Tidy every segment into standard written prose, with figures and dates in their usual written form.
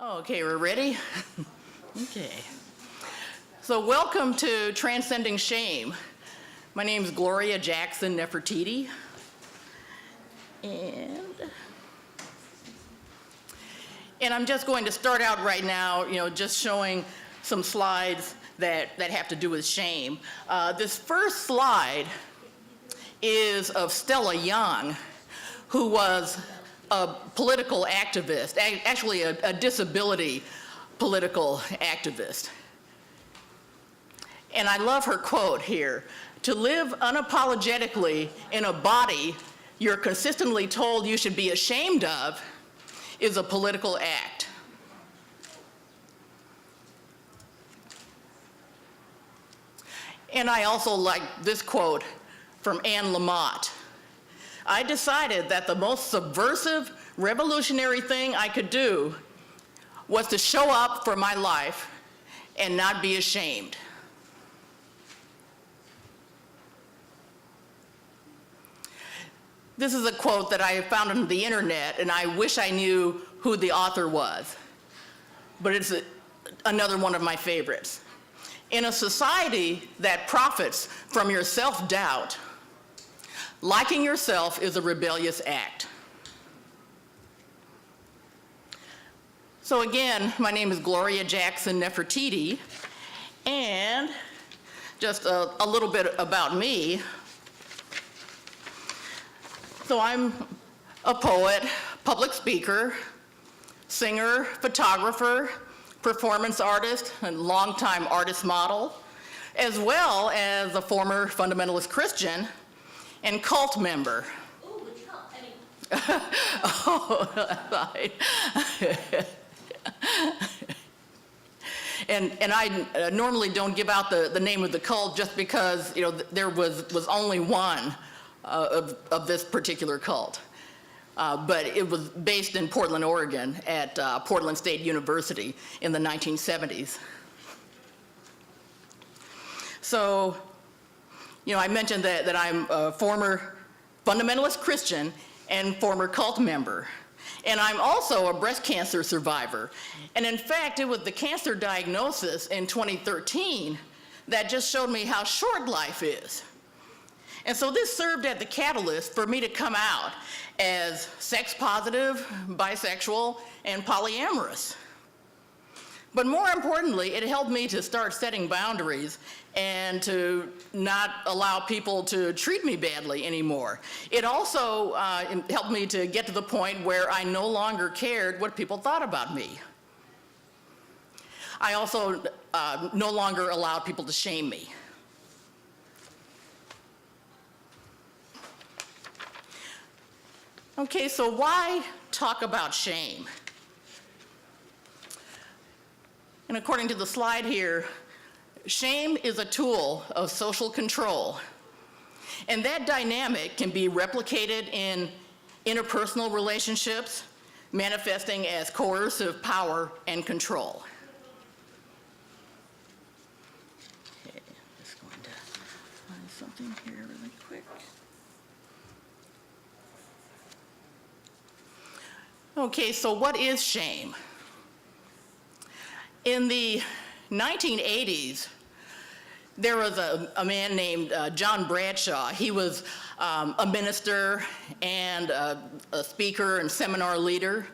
Okay, we're ready? Okay. So welcome to Transcending Shame. My name is Gloria Jackson Nefertiti. And I'm just going to start out right now, just showing some slides that have to do with shame. This first slide is of Stella Young, who was a political activist, actually a disability political activist. And I love her quote here: "To live unapologetically in a body you're consistently told you should be ashamed of is a political act." And I also like this quote from Anne Lamott: "I decided that the most subversive, revolutionary thing I could do was to show up for my life and not be ashamed." This is a quote that I found on the internet, and I wish I knew who the author was, but it's another one of my favorites. "In a society that profits from your self-doubt, liking yourself is a rebellious act." So again, my name is Gloria Jackson Nefertiti, and just a little bit about me. So I'm a poet, public speaker, singer, photographer, performance artist, and longtime artist model, as well as a former fundamentalist Christian and cult member. Ooh, which cult? Oh, right. And I normally don't give out the name of the cult just because there was only one of this particular cult. But it was based in Portland, Oregon at Portland State University in the 1970s. So, I mentioned that I'm a former fundamentalist Christian and former cult member. And I'm also a breast cancer survivor. And in fact, it was the cancer diagnosis in 2013 that just showed me how short life is. And so this served as the catalyst for me to come out as sex positive, bisexual, and polyamorous. But more importantly, it helped me to start setting boundaries and to not allow people to treat me badly anymore. It also helped me to get to the point where I no longer cared what people thought about me. I also no longer allowed people to shame me. Okay, so why talk about shame? And according to the slide here, shame is a tool of social control. And that dynamic can be replicated in interpersonal relationships, manifesting as coercive power and control. Okay, just going to find something here really quick. Okay, so what is shame? In the 1980s, there was a man named John Bradshaw. He was a minister and a speaker and seminar leader.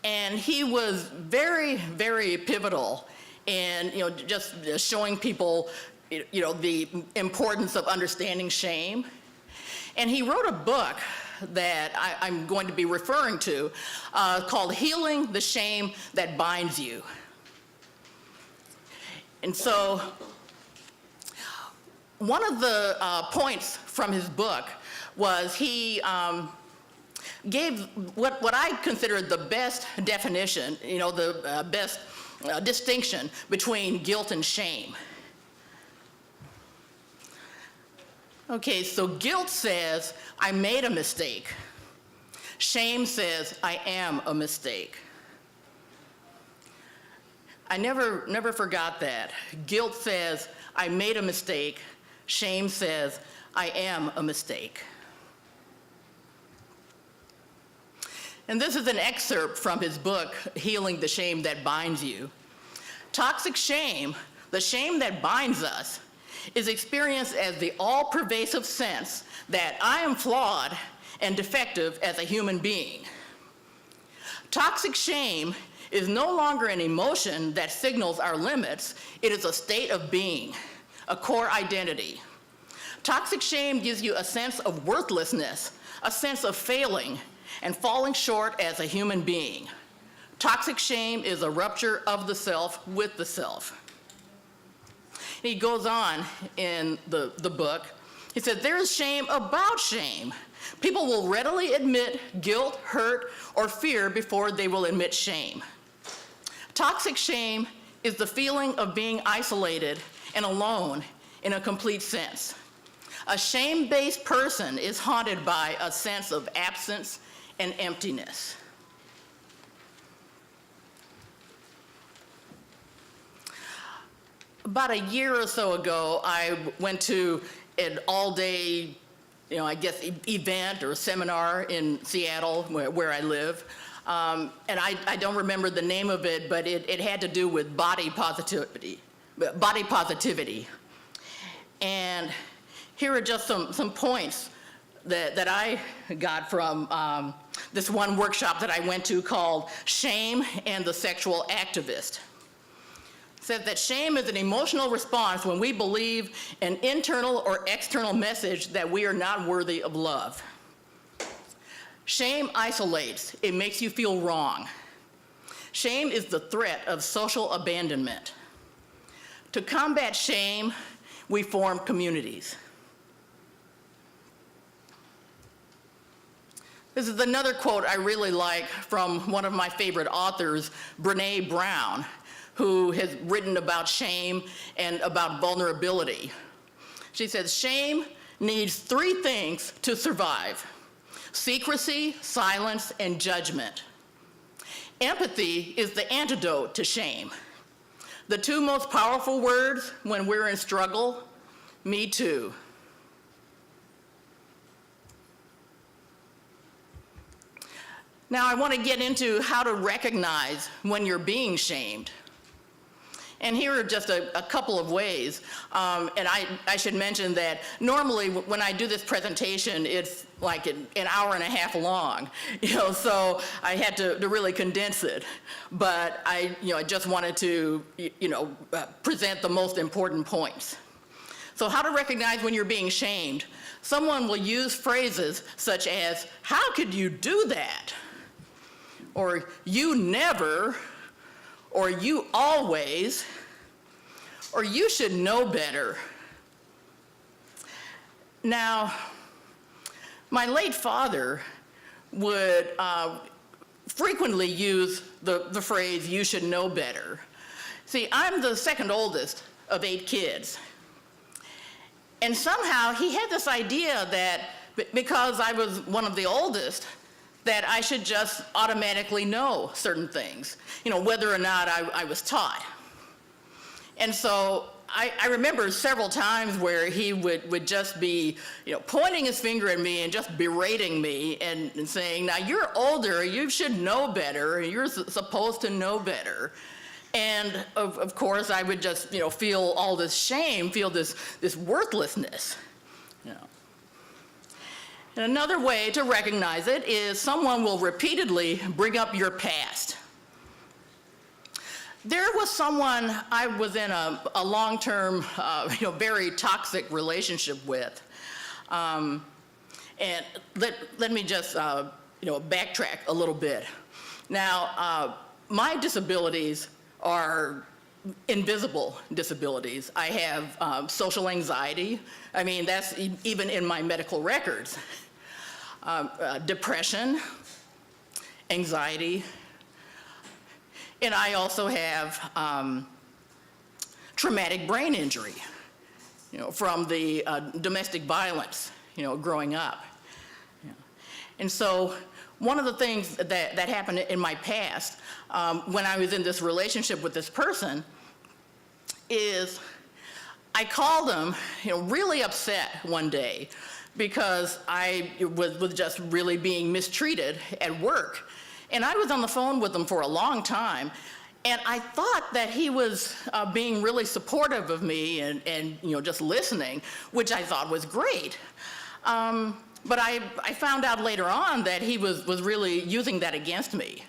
And he was very, very pivotal in just showing people the importance of understanding shame. And he wrote a book that I'm going to be referring to called "Healing the Shame That Binds You." And so one of the points from his book was he gave what I consider the best definition, the best distinction between guilt and shame. Okay, so guilt says, I made a mistake. Shame says, I am a mistake. I never forgot that. Guilt says, I made a mistake. Shame says, I am a mistake. And this is an excerpt from his book, Healing the Shame That Binds You. Toxic shame, the shame that binds us, is experienced as the all-pervasive sense that I am flawed and defective as a human being. Toxic shame is no longer an emotion that signals our limits. It is a state of being, a core identity. Toxic shame gives you a sense of worthlessness, a sense of failing and falling short as a human being. Toxic shame is a rupture of the self with the self. He goes on in the book. He said, there is shame about shame. People will readily admit guilt, hurt, or fear before they will admit shame. Toxic shame is the feeling of being isolated and alone in a complete sense. A shame-based person is haunted by a sense of absence and emptiness. About a year or so ago, I went to an all-day, event or seminar in Seattle, where I live. And I don't remember the name of it, but it had to do with body positivity. And here are just some points that I got from this one workshop that I went to called Shame and the Sexual Activist. It said that shame is an emotional response when we believe an internal or external message that we are not worthy of love. Shame isolates. It makes you feel wrong. Shame is the threat of social abandonment. To combat shame, we form communities. This is another quote I really like from one of my favorite authors, Brené Brown, who has written about shame and about vulnerability. She says, shame needs 3 things to survive: secrecy, silence, and judgment. Empathy is the antidote to shame. The 2 most powerful words when we're in struggle: me too. Now I want to get into how to recognize when you're being shamed. And here are just a couple of ways. And I should mention that normally when I do this presentation, it's like an hour and a half long, so I had to really condense it. But I just wanted to, present the most important points. So how to recognize when you're being shamed. Someone will use phrases such as, how could you do that? Or you never, or you always, or you should know better. Now, my late father would frequently use the phrase, you should know better. See, I'm the second oldest of 8 kids. And somehow he had this idea that because I was one of the oldest, that I should just automatically know certain things, whether or not I was taught. And so I remember several times where he would just be, pointing his finger at me and just berating me and saying, now you're older, you should know better, you're supposed to know better. And of course I would just, feel all this shame, feel this worthlessness. And another way to recognize it is someone will repeatedly bring up your past. There was someone I was in a long-term, very toxic relationship with. And let me just, backtrack a little bit. Now, my disabilities are invisible disabilities. I have social anxiety. I mean, that's even in my medical records. Depression, anxiety, and I also have traumatic brain injury, from the domestic violence, growing up. And so one of the things that happened in my past when I was in this relationship with this person is I called him, really upset one day because I was just really being mistreated at work. And I was on the phone with him for a long time, and I thought that he was being really supportive of me and just listening, which I thought was great. But I found out later on that he was really using that against me.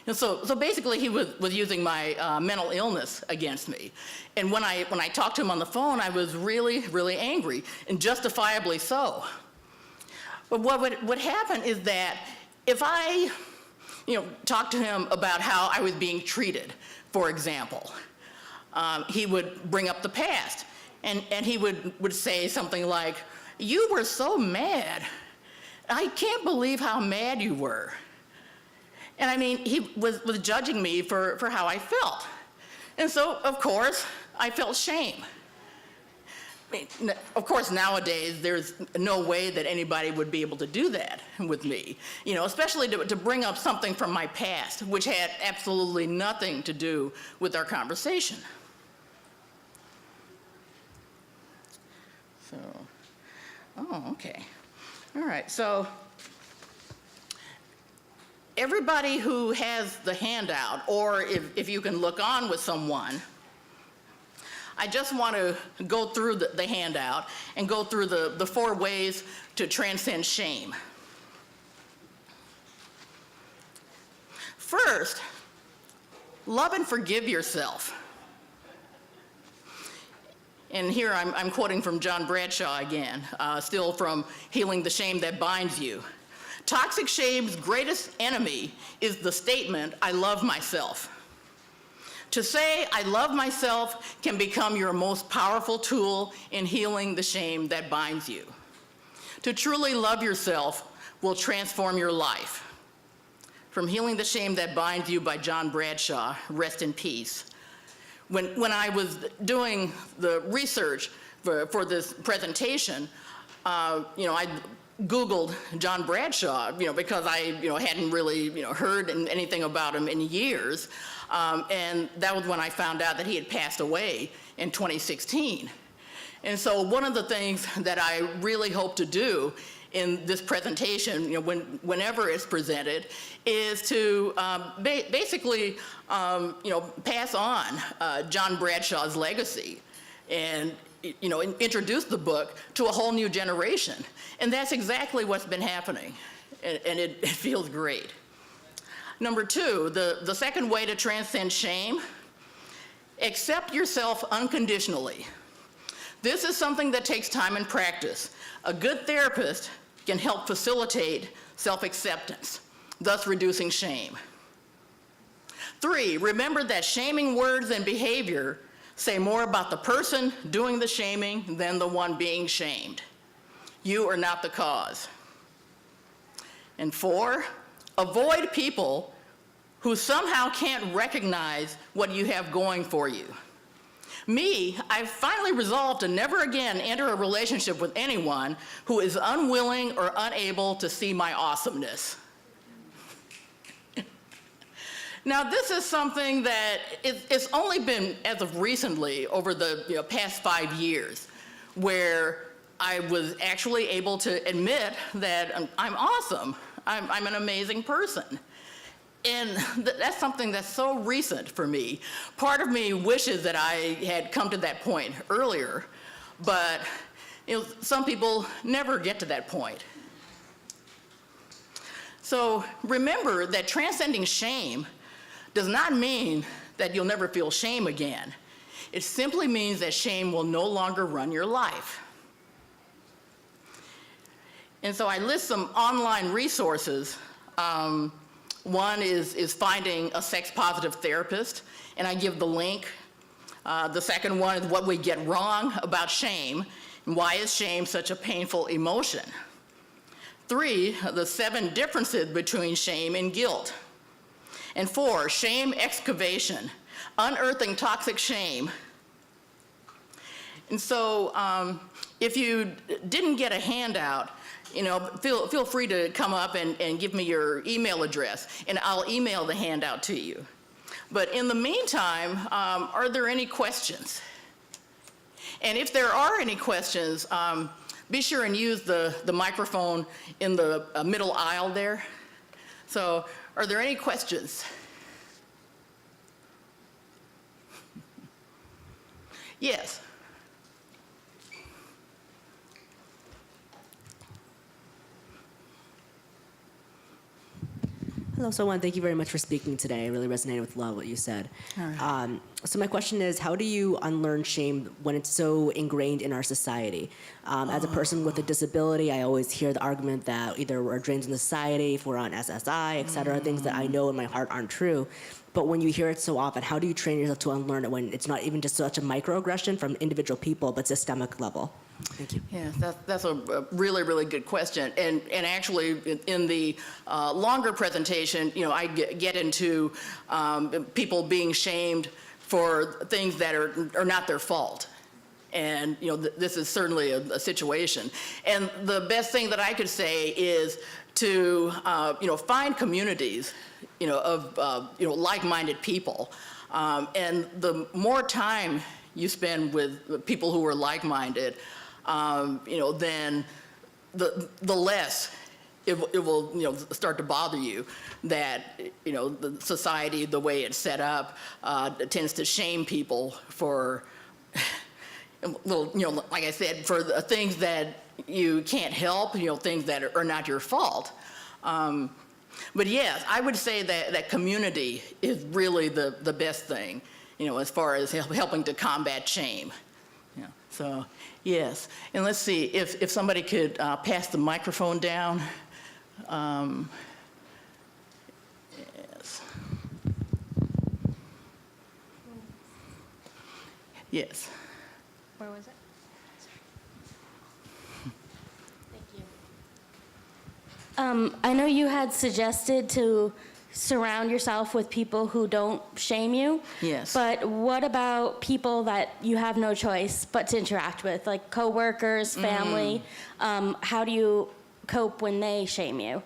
And so basically he was using my mental illness against me. And when I talked to him on the phone, I was really, really angry, and justifiably so. But what would happen is that if I talked to him about how I was being treated, for example, he would bring up the past, and he would say something like, "You were so mad. I can't believe how mad you were." And I mean, he was judging me for how I felt. And so, of course, I felt shame. I mean, of course, nowadays, there's no way that anybody would be able to do that with me, especially to bring up something from my past, which had absolutely nothing to do with our conversation. So, okay. All right, so everybody who has the handout, or if you can look on with someone, I just want to go through the handout and go through the 4 ways to transcend shame. First, love and forgive yourself. And here I'm quoting from John Bradshaw again, still from Healing the Shame That Binds You. Toxic shame's greatest enemy is the statement, "I love myself." To say, "I love myself" can become your most powerful tool in healing the shame that binds you. To truly love yourself will transform your life. From Healing the Shame That Binds You by John Bradshaw, rest in peace. When I was doing the research for this presentation, I Googled John Bradshaw, because I, hadn't really, heard anything about him in years. And that was when I found out that he had passed away in 2016. And so one of the things that I really hope to do in this presentation, whenever it's presented, is to basically, pass on John Bradshaw's legacy and, introduce the book to a whole new generation. And that's exactly what's been happening, and it feels great. Number 2, the second way to transcend shame, accept yourself unconditionally. This is something that takes time and practice. A good therapist can help facilitate self-acceptance, thus reducing shame. 3, remember that shaming words and behavior say more about the person doing the shaming than the one being shamed. You are not the cause. And 4, avoid people who somehow can't recognize what you have going for you. Me, I've finally resolved to never again enter a relationship with anyone who is unwilling or unable to see my awesomeness. Now, this is something that it's only been as of recently, over the past 5 years, where I was actually able to admit that I'm awesome. I'm an amazing person. And that's something that's so recent for me. Part of me wishes that I had come to that point earlier, but some people never get to that point. So remember that transcending shame does not mean that you'll never feel shame again. It simply means that shame will no longer run your life. And so I list some online resources. One is finding a sex-positive therapist, and I give the link. The second one is what we get wrong about shame, and why is shame such a painful emotion. 3, the 7 differences between shame and guilt. And 4, shame excavation, unearthing toxic shame. And so if you didn't get a handout, feel free to come up and give me your email address, and I'll email the handout to you. But in the meantime, are there any questions? And if there are any questions, be sure and use the microphone in the middle aisle there. So Are there any questions? Yes. Hello, so one, thank you very much for speaking today. I really resonated with a lot of what you said. All right. So my question is, how do you unlearn shame when it's so ingrained in our society? As a person with a disability, I always hear the argument that either we're drains in society, if we're on SSI, et cetera, things that I know in my heart aren't true. But when you hear it so often, how do you train yourself to unlearn it when it's not even just such a microaggression from individual people, but systemic level? Thank you. Yeah, that's a really, really good question. And actually, in the longer presentation, I get into people being shamed for things that are not their fault. And, this is certainly a situation. And the best thing that I could say is to, find communities, of, like-minded people. And the more time you spend with people who are like-minded, then the less it will, start to bother you that, the society, the way it's set up, tends to shame people for little, like I said, for the things that you can't help, things that are not your fault. But yes, I would say that community is really the best thing, as far as helping to combat shame. Yeah. So, yes. And let's see, if somebody could pass the microphone down. Yes. Yes. Where was it? Thank you. I know you had suggested to surround yourself with people who don't shame you. Yes. But what about people that you have no choice but to interact with, like coworkers, family? How do you cope when they shame you?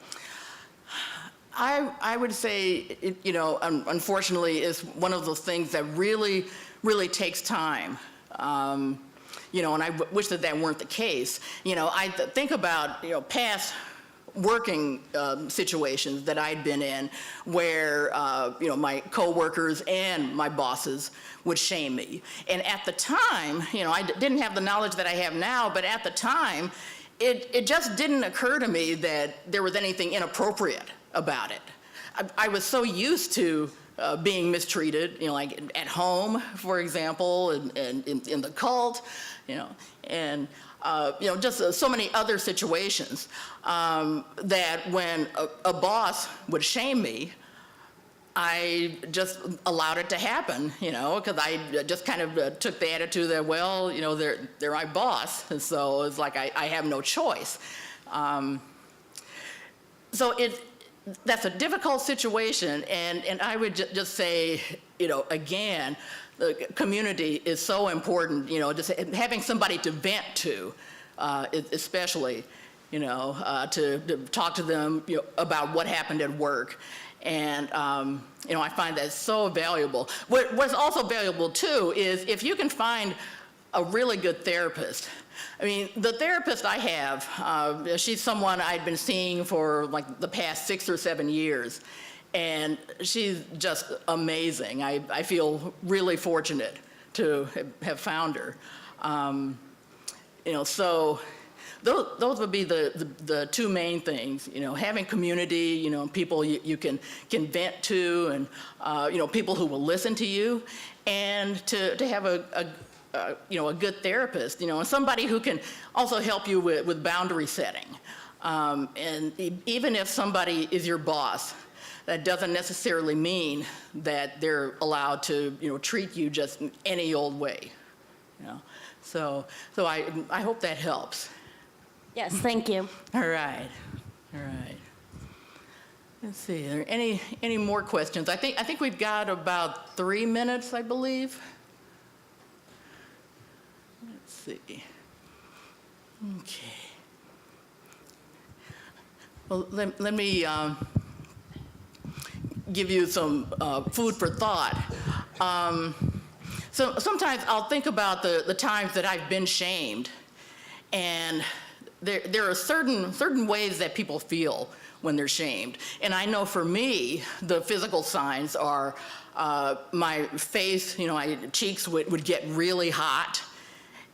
I would say, unfortunately, is one of those things that really, really takes time. And I wish that weren't the case. I think about, past working situations that I'd been in where, my coworkers and my bosses would shame me. And at the time, I didn't have the knowledge that I have now, but at the time, it just didn't occur to me that there was anything inappropriate about it. I was so used to being mistreated, like at home, for example, and in the cult, and just so many other situations that when a boss would shame me, I just allowed it to happen, because I just kind of took the attitude that, well, they're my boss, and so it's like I have no choice. So that's a difficult situation, and I would just say, again, the community is so important, just having somebody to vent to, especially, to talk to them about what happened at work. And, I find that so valuable. What's also valuable, too, is if you can find a really good therapist. I mean, the therapist I have, she's someone I'd been seeing for like the past 6 or 7 years, and she's just amazing. I feel really fortunate to have found her. So those would be the two main things, having community, people you can vent to, and, people who will listen to you, and to have a good therapist, and somebody who can also help you with boundary setting. And even if somebody is your boss, that doesn't necessarily mean that they're allowed to, treat you just any old way. So I hope that helps. Yes, thank you. All right. Let's see. Are there any more questions? I think we've got about 3 minutes, I believe. Let's see. Okay. Well, let me give you some food for thought. So sometimes I'll think about the times that I've been shamed, and there are certain ways that people feel when they're shamed. And I know for me, the physical signs are my face, my cheeks would get really hot,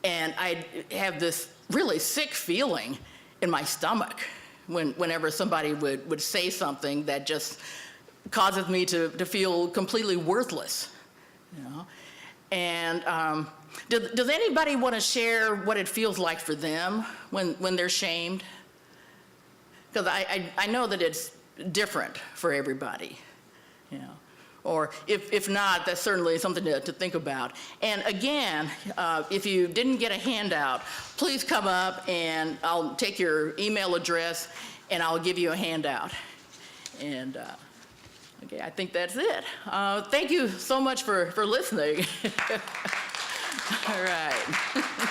and I'd have this really sick feeling in my stomach whenever somebody would say something that just causes me to feel completely worthless. And does anybody want to share what it feels like for them when they're shamed? Because I know that it's different for everybody. Or if not, that's certainly something to think about. And again, if you didn't get a handout, please come up and I'll take your email address and I'll give you a handout. And okay, I think that's it. Thank you so much for listening. All right.